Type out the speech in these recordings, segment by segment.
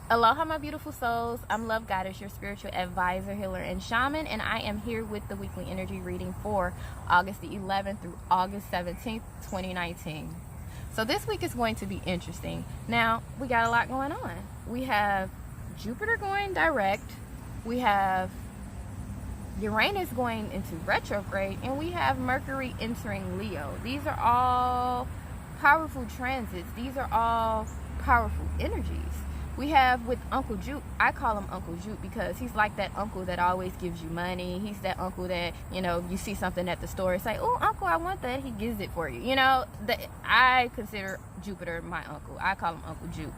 Aloha, my beautiful souls. I'm Love Goddess, your spiritual advisor, healer, and shaman, and I am here with the weekly energy reading for August the 11th through August 17th, 2019. So this week is going to be interesting. Now, we got a lot going on. We have Jupiter going direct, we have Uranus going into retrograde, and we have Mercury entering Leo. These are all powerful transits. These are all powerful energies. We have with Uncle Jupe, I call him Uncle Jupe because he's like that uncle that always gives you money. He's that uncle that, you see something at the store, it's like, oh, uncle, I want that. He gives it for you. I consider Jupiter my uncle. I call him Uncle Jupe.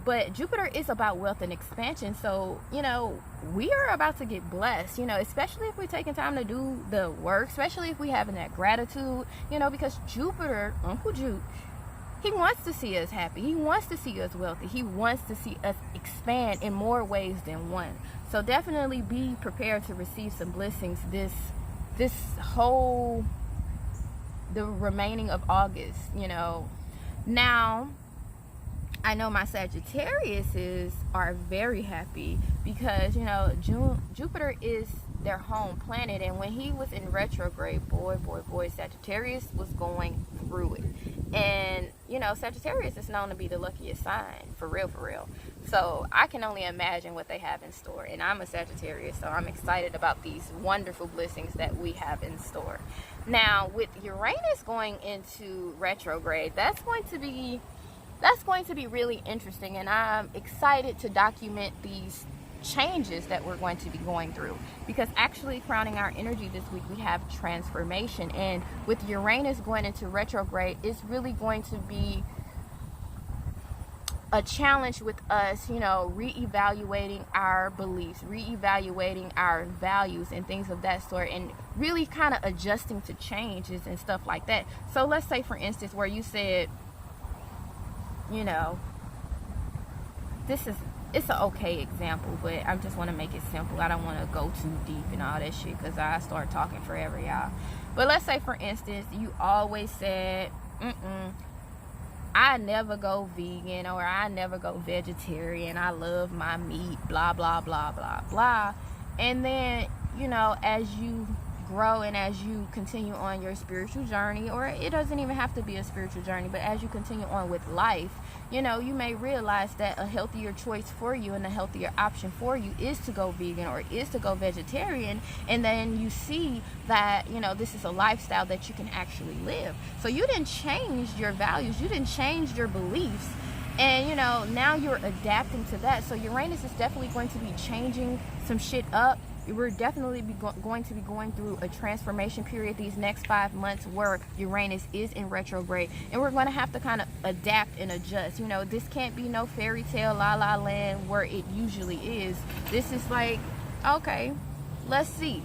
But Jupiter is about wealth and expansion. So, we are about to get blessed, especially if we're taking time to do the work, especially if we're having that gratitude, because Jupiter, Uncle Jupe, he wants to see us happy. He wants to see us wealthy. He wants to see us expand in more ways than one. So definitely be prepared to receive some blessings the remaining of August, Now, I know my Sagittariuses are very happy because, Jupiter is their home planet, and when he was in retrograde, boy, Sagittarius was going through it. And Sagittarius is known to be the luckiest sign, for real. So I can only imagine what they have in store, and I'm a Sagittarius, so I'm excited about these wonderful blessings that we have in store. Now, with Uranus going into retrograde, that's going to be really interesting, and I'm excited to document these changes that we're going to be going through, because actually crowning our energy this week, we have transformation. And with Uranus going into retrograde, it's really going to be a challenge with us, reevaluating our beliefs, reevaluating our values and things of that sort, and really kind of adjusting to changes and stuff like that. So let's say, for instance, where you said, it's an okay example, but I just want to make it simple. I don't want to go too deep and all that shit because I start talking forever, y'all. But let's say, for instance, you always said, I never go vegan, or I never go vegetarian. I love my meat, blah, blah, blah, blah, blah. And then, as you grow and as you continue on your spiritual journey, or it doesn't even have to be a spiritual journey, but as you continue on with life, you may realize that a healthier choice for you and a healthier option for you is to go vegan or is to go vegetarian. And then you see that, this is a lifestyle that you can actually live. So you didn't change your values, you didn't change your beliefs, and now you're adapting to that. So Uranus is definitely going to be changing some shit up. We're definitely going to be going through a transformation period these next 5 months where Uranus is in retrograde, and we're going to have to kind of adapt and adjust. This can't be no fairy tale la la land where it usually is. This is like, okay, let's see,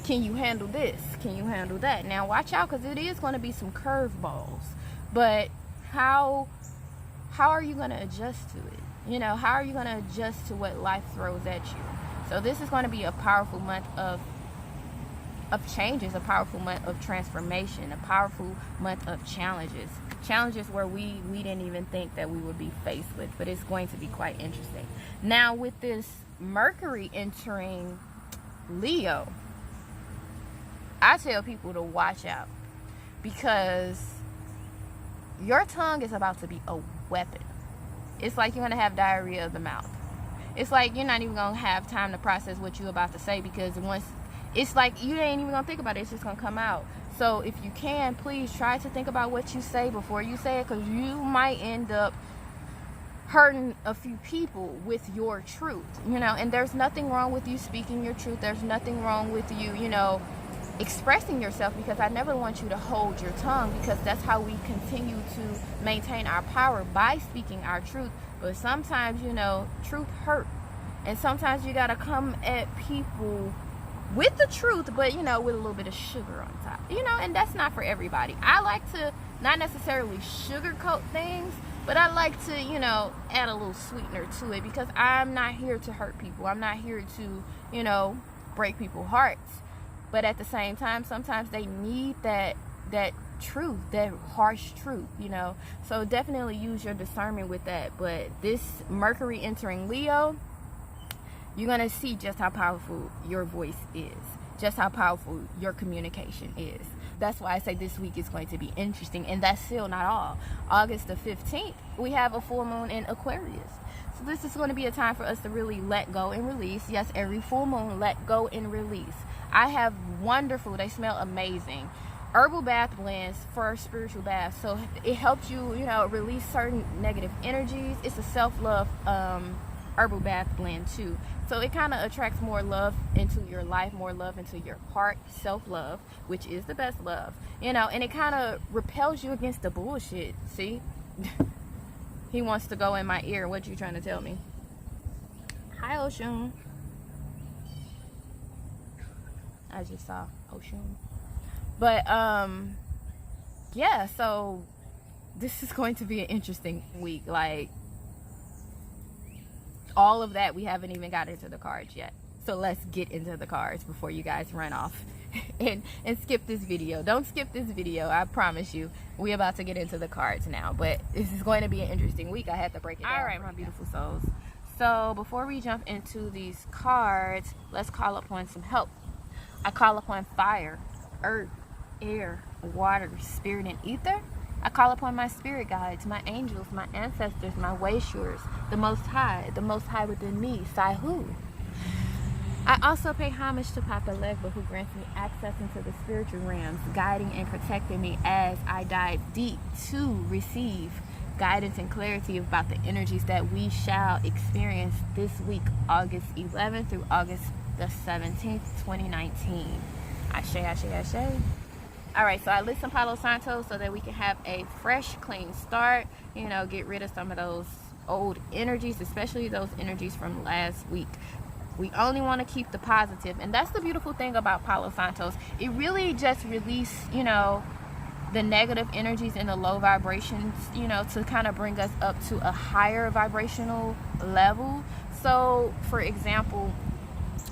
can you handle this, can you handle that? Now watch out, because it is going to be some curveballs, but how are you going to adjust to it? How are you going to adjust to what life throws at you? So this is going to be a powerful month of changes, a powerful month of transformation, a powerful month of challenges where we didn't even think that we would be faced with, but it's going to be quite interesting. Now, with this Mercury entering Leo, I tell people to watch out, because your tongue is about to be a weapon. It's like you're going to have diarrhea of the mouth. It's like you're not even going to have time to process what you're about to say, because it's like you ain't even going to think about it. It's just going to come out. So if you can, please try to think about what you say before you say it, because you might end up hurting a few people with your truth, and there's nothing wrong with you speaking your truth. There's nothing wrong with you, expressing yourself, because I never want you to hold your tongue, because that's how we continue to maintain our power, by speaking our truth. But sometimes, truth hurt, and sometimes you gotta come at people with the truth, but with a little bit of sugar on top, and that's not for everybody. I like to not necessarily sugarcoat things, but I like to, add a little sweetener to it, because I'm not here to hurt people. I'm not here to, break people's hearts. But at the same time, sometimes they need that truth, that harsh truth, you know. So definitely use your discernment with that. But this Mercury entering Leo, you're going to see just how powerful your voice is, just how powerful your communication is. That's why I say this week is going to be interesting. And that's still not all. August the 15th, we have a full moon in Aquarius. So this is going to be a time for us to really let go and release. Yes, every full moon, let go and release. I have wonderful, they smell amazing, herbal bath blends for spiritual baths. So it helps you, you know, release certain negative energies. It's a self-love herbal bath blend too. So it kind of attracts more love into your life, more love into your heart, self-love, which is the best love, you know, and it kind of repels you against the bullshit. See? He wants to go in my ear. What you trying to tell me? Hi, Oshun. I just saw Oshun. But, yeah, so this is going to be an interesting week. Like, all of that, we haven't even got into the cards yet. So let's get into the cards before you guys run off and skip this video. Don't skip this video, I promise you. We're about to get into the cards now, but this is going to be an interesting week. I had to break it down. All right, my beautiful souls. So before we jump into these cards, let's call upon some help. I call upon fire, earth, air, water, spirit, and ether. I call upon my spirit guides, my angels, my ancestors, my way-shewers, the Most High within me, Sai-Hu. I also pay homage to Papa Legba, who grants me access into the spiritual realms, guiding and protecting me as I dive deep to receive guidance and clarity about the energies that we shall experience this week, August 11th through August the 17th, 2019. Ashe, ashe, ashe. All right, so I lit some Palo Santo so that we can have a fresh, clean start, you know, get rid of some of those old energies, especially those energies from last week. We only want to keep the positive, and that's the beautiful thing about Palo Santos. It really just release, you know, the negative energies and the low vibrations, you know, to kind of bring us up to a higher vibrational level. So, for example,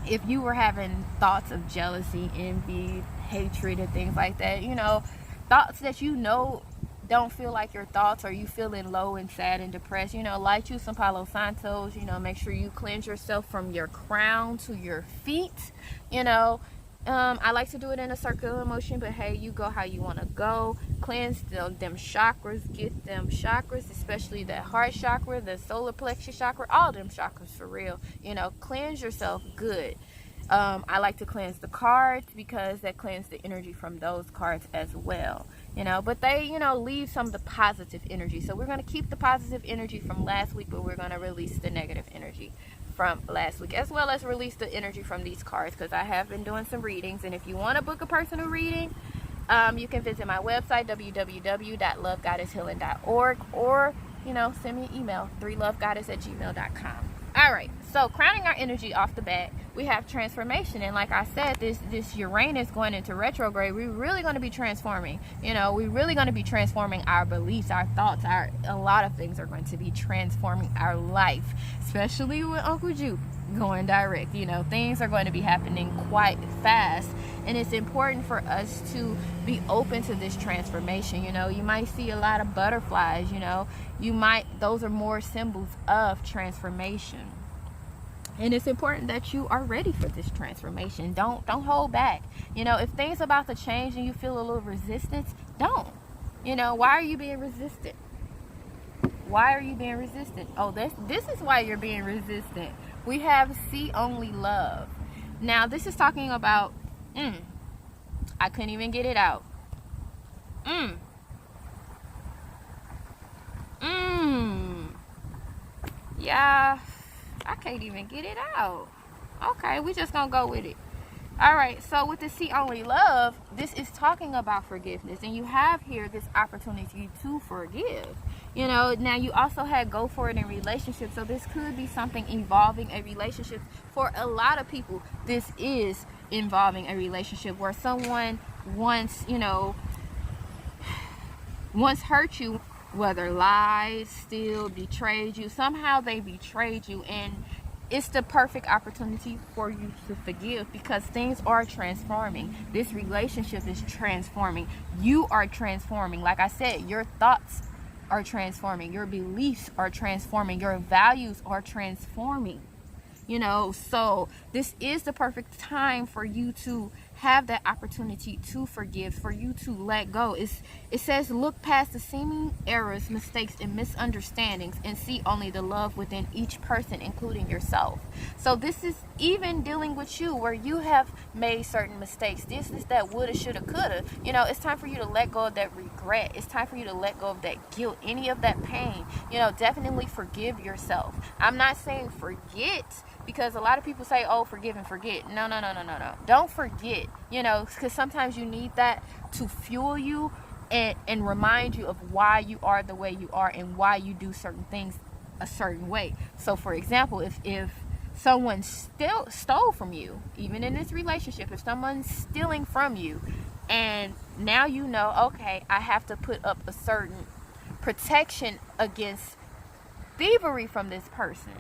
if you were having thoughts of jealousy, envy, hatred, and things like that, you know, thoughts that you know don't feel like your thoughts, or you feeling low and sad and depressed, you know, light you some Palo Santos, you know, make sure you cleanse yourself from your crown to your feet, you know. I like to do it in a circular motion, but hey, you go how you want to go. Cleanse them chakras, get them chakras, especially that heart chakra, the solar plexus chakra, all them chakras for real, you know. Cleanse yourself good. I like to cleanse the cards because that cleanses the energy from those cards as well, you know, but they, you know, leave some of the positive energy. So we're going to keep the positive energy from last week, but we're going to release the negative energy from last week, as well as release the energy from these cards, because I have been doing some readings. And if you want to book a personal reading, you can visit my website, www.lovegoddesshealing.org, or, you know, send me an email, 3lovegoddess@gmail.com. All right, so crowning our energy off the bat, we have transformation. And like I said, this Uranus going into retrograde, we're really going to be transforming. You know, we're really going to be transforming our beliefs, our thoughts, a lot of things are going to be transforming our life, especially with Uncle Jupe going direct. You know, things are going to be happening quite fast, and it's important for us to be open to this transformation. You know, you might see a lot of butterflies, you know, those are more symbols of transformation. And it's important that you are ready for this transformation. Don't hold back. You know, if things about to change and you feel a little resistance, don't. You know, why are you being resistant? Why are you being resistant? Oh, this is why you're being resistant. We have see only love. Now, this is talking about, I couldn't even get it out. Yeah, I can't even get it out. Okay, we just gonna go with it. All right, so with the see only love, this is talking about forgiveness, and you have here this opportunity to forgive. You know, now you also had go for it in relationships, so this could be something involving a relationship. For a lot of people, this is involving a relationship where someone once, you know, once hurt you, whether lies, steal, betrayed you. Somehow they betrayed you, and it's the perfect opportunity for you to forgive, because things are transforming. This relationship is transforming. You are transforming. Like I said, your thoughts are transforming. Your beliefs are transforming. Your values are transforming. You know, so this is the perfect time for you to have that opportunity to forgive, for you to let go. It says, look past the seeming errors, mistakes, and misunderstandings and see only the love within each person, including yourself. So this is even dealing with you, where you have made certain mistakes. This is that woulda, shoulda, coulda. You know, it's time for you to let go of that regret. It's time for you to let go of that guilt, any of that pain. You know, definitely forgive yourself. I'm not saying forget, because a lot of people say, oh, forgive and forget. No. Don't forget, you know, because sometimes you need that to fuel you and remind you of why you are the way you are and why you do certain things a certain way. So, for example, if someone stole from you, even in this relationship, if someone's stealing from you, and now you know, okay, I have to put up a certain protection against thievery from this person,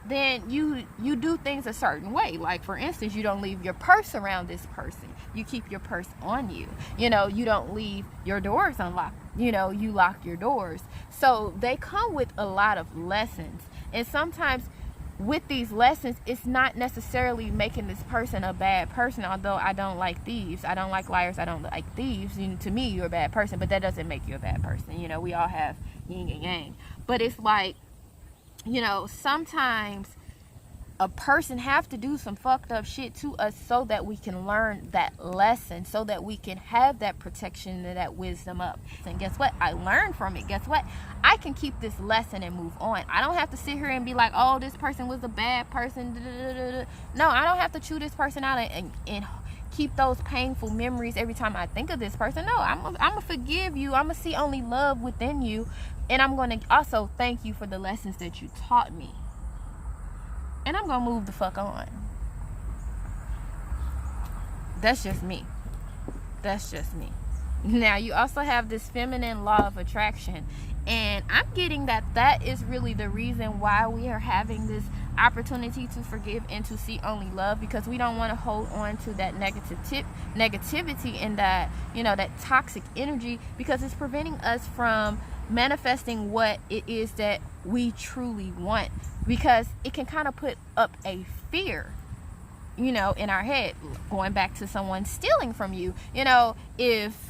then you do things a certain way. Like, for instance, you don't leave your purse around this person. You keep your purse on you. You know, you don't leave your doors unlocked. You know, you lock your doors. So they come with a lot of lessons. And sometimes with these lessons, it's not necessarily making this person a bad person. Although I don't like thieves, I don't like liars, I don't like thieves. You know, to me, you're a bad person, but that doesn't make you a bad person. You know, we all have yin and yang. But it's like, you know, sometimes a person have to do some fucked up shit to us so that we can learn that lesson, so that we can have that protection and that wisdom up. And guess what? I learned from it. Guess what? I can keep this lesson and move on. I don't have to sit here and be like, oh, this person was a bad person. No, I don't have to chew this person out and keep those painful memories every time I think of this person. No, I'm gonna forgive you. I'm gonna see only love within you. And I'm going to also thank you for the lessons that you taught me. And I'm going to move the fuck on. That's just me. That's just me. Now, you also have this feminine law of attraction. And I'm getting that is really the reason why we are having this opportunity to forgive and to see only love, because we don't want to hold on to that negativity and that, you know, that toxic energy, because it's preventing us from manifesting what it is that we truly want, because it can kind of put up a fear, you know, in our head. Going back to someone stealing from you, you know, if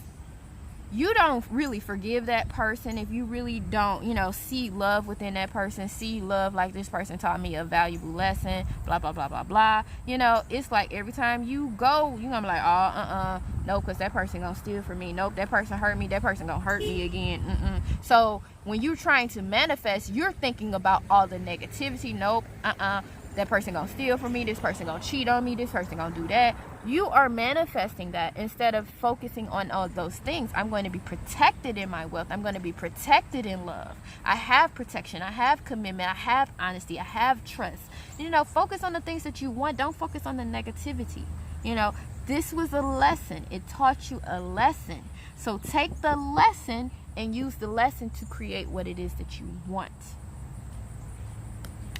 you don't really forgive that person, if you really don't, you know, see love within that person, see love like this person taught me a valuable lesson, blah, blah, blah, blah, blah, you know, it's like every time you go, you're gonna be like, oh, nope, because that person gonna steal from me. Nope, that person hurt me. That person gonna hurt me again. So when you're trying to manifest, you're thinking about all the negativity. Nope, that person gonna steal from me. This person gonna cheat on me. This person gonna do that. You are manifesting that instead of focusing on all those things. I'm going to be protected in my wealth. I'm going to be protected in love. I have protection. I have commitment. I have honesty. I have trust. You know, focus on the things that you want. Don't focus on the negativity. You know, this was a lesson. It taught you a lesson. So take the lesson and use the lesson to create what it is that you want.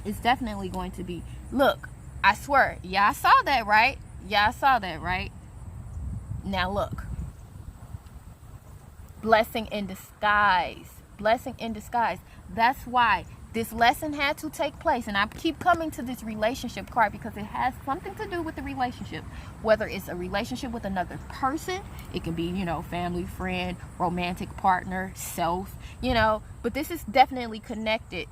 It's definitely going to be, look, I swear, y'all saw that, right? Y'all saw that, right? Now look. Blessing in disguise. Blessing in disguise. That's why this lesson had to take place. And I keep coming to this relationship card because it has something to do with the relationship. Whether it's a relationship with another person, it can be, you know, family, friend, romantic partner, self, you know. But this is definitely connected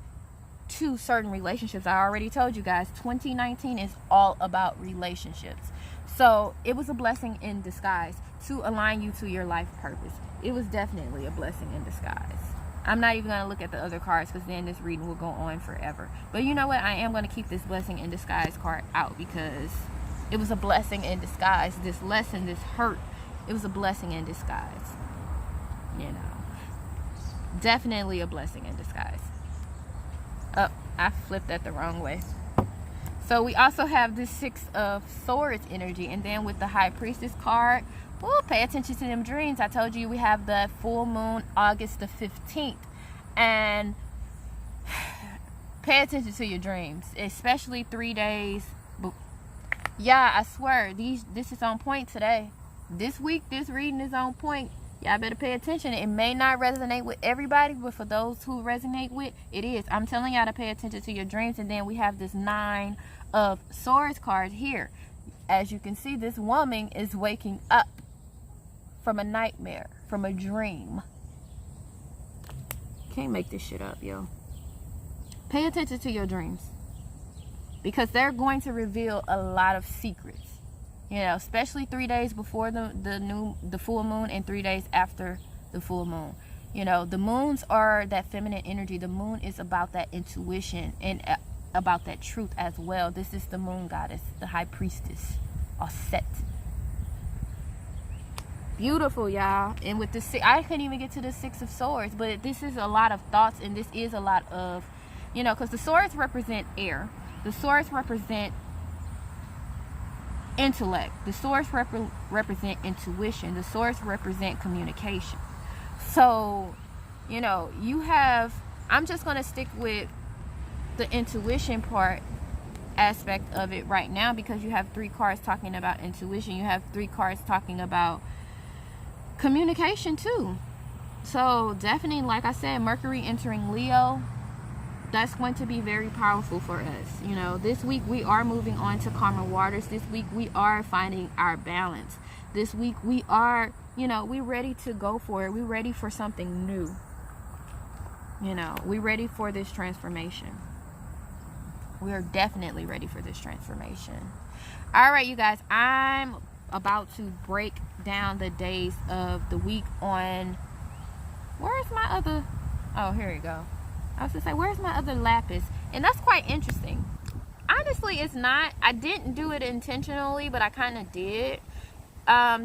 to certain relationships. I already told you guys, 2019 is all about relationships. So it was a blessing in disguise to align you to your life purpose. It was definitely a blessing in disguise. I'm not even going to look at the other cards, because then this reading will go on forever. But you know what? I am going to keep this blessing in disguise card out, because it was a blessing in disguise. This lesson, this hurt, it was a blessing in disguise. You know, definitely a blessing in disguise. Oh, I flipped that the wrong way. So we also have this Six of Swords energy. And then with the High Priestess card, pay attention to them dreams. I told you we have the full moon August the 15th. And pay attention to your dreams, especially 3 days. Yeah, I swear, this is on point today. This week, this reading is on point. Y'all better pay attention. It may not resonate with everybody, but for those who resonate with, it is. I'm telling y'all to pay attention to your dreams. And then we have this 9 of Swords card here. As you can see, this woman is waking up from a nightmare, from a dream. Can't make this shit up, yo. Pay attention to your dreams, because they're going to reveal a lot of secrets. You know, especially 3 days before the full moon and 3 days after the full moon. You know, the moons are that feminine energy. The moon is about that intuition and about that truth as well. This is the moon goddess, the high priestess, or Set. Beautiful, y'all. And with the I couldn't even get to the 6 of Swords, but this is a lot of thoughts, and this is a lot of, you know, because the swords represent air. The swords represent intellect. The swords represent intuition. The swords represent communication. So, you know, you have, I'm just going to stick with the intuition part aspect of it right now, because you have 3 cards talking about intuition. You have 3 cards talking about communication too. So definitely, like I said, Mercury entering Leo, that's going to be very powerful for us. You know, this week we are moving on to calmer waters. This week we are finding our balance. This week we are, you know, we're ready to go for it. We're ready for something new. You know, we're ready for this transformation. We are definitely ready for this transformation. All right, you guys, I'm about to break down the days of the week on, where's my other, oh, here you go. I was gonna say, where's my other lapis? And that's quite interesting. Honestly, it's not, I didn't do it intentionally, but I kind of did.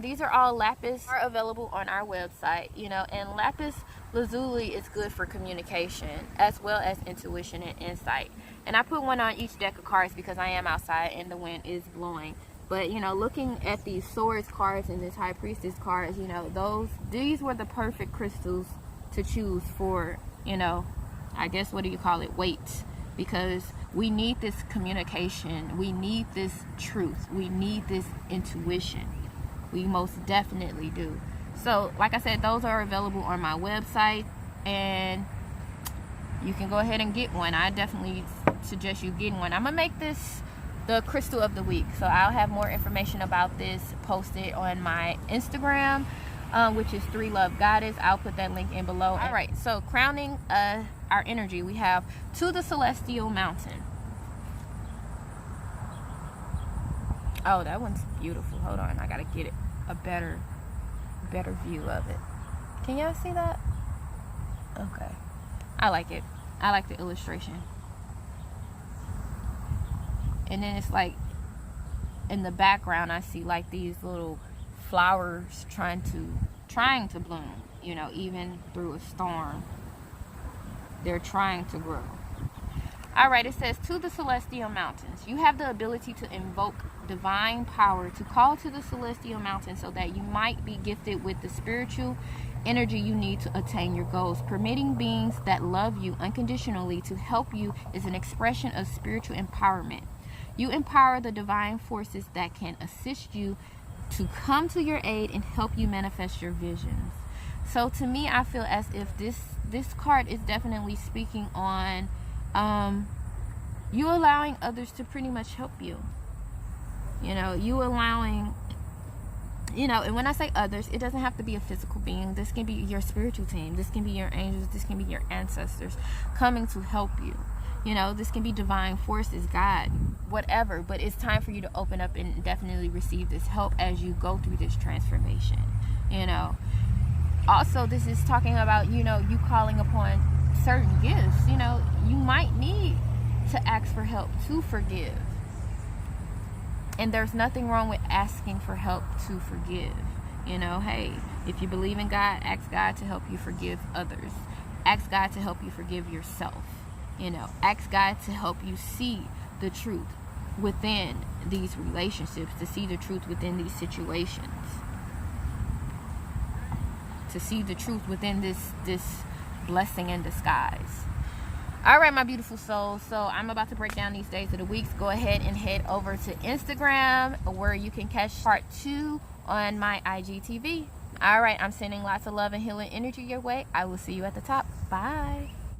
These are all lapis, are available on our website, you know, and lapis lazuli is good for communication as well as intuition and insight. And I put one on each deck of cards because I am outside and the wind is blowing. But, you know, looking at these swords cards and this high priestess cards, you know, these were the perfect crystals to choose for, you know, I guess, what do you call it, weight, because we need this communication, we need this truth, we need this intuition. We most definitely do. So like I said, those are available on my website, and you can go ahead and get one. I definitely suggest you getting one. I'm gonna make this the crystal of the week, so I'll have more information about this posted on my Instagram, which is 3 Love Goddess. I'll put that link in below. All right, so crowning our energy, we have To the Celestial Mountain. Oh, that one's beautiful. Hold on, I gotta get it a better view of it. Can y'all see that? Okay, I like it. I like the illustration. And then it's like in the background I see like these little flowers trying to bloom, you know, even through a storm. They're trying to grow. All right, it says, to the celestial mountains. You have the ability to invoke divine power to call to the celestial mountains so that you might be gifted with the spiritual energy you need to attain your goals. Permitting beings that love you unconditionally to help you is an expression of spiritual empowerment. You empower the divine forces that can assist you to come to your aid and help you manifest your visions. So to me, I feel as if this card is definitely speaking on you allowing others to pretty much help you. You know, you allowing, you know, and when I say others, it doesn't have to be a physical being. This can be your spiritual team. This can be your angels. This can be your ancestors coming to help you. You know, this can be divine forces, God, whatever. But it's time for you to open up and definitely receive this help as you go through this transformation. You know, also this is talking about, you know, you calling upon certain gifts. You know, you might need to ask for help to forgive. And there's nothing wrong with asking for help to forgive. You know, hey, if you believe in God, ask God to help you forgive others. Ask God to help you forgive yourself. You know, ask God to help you see the truth within these relationships, to see the truth within these situations, to see the truth within this blessing in disguise. All right, my beautiful souls. So I'm about to break down these days of the weeks. Go ahead and head over to Instagram where you can catch part 2 on my IGTV. All right, I'm sending lots of love and healing energy your way. I will see you at the top. Bye.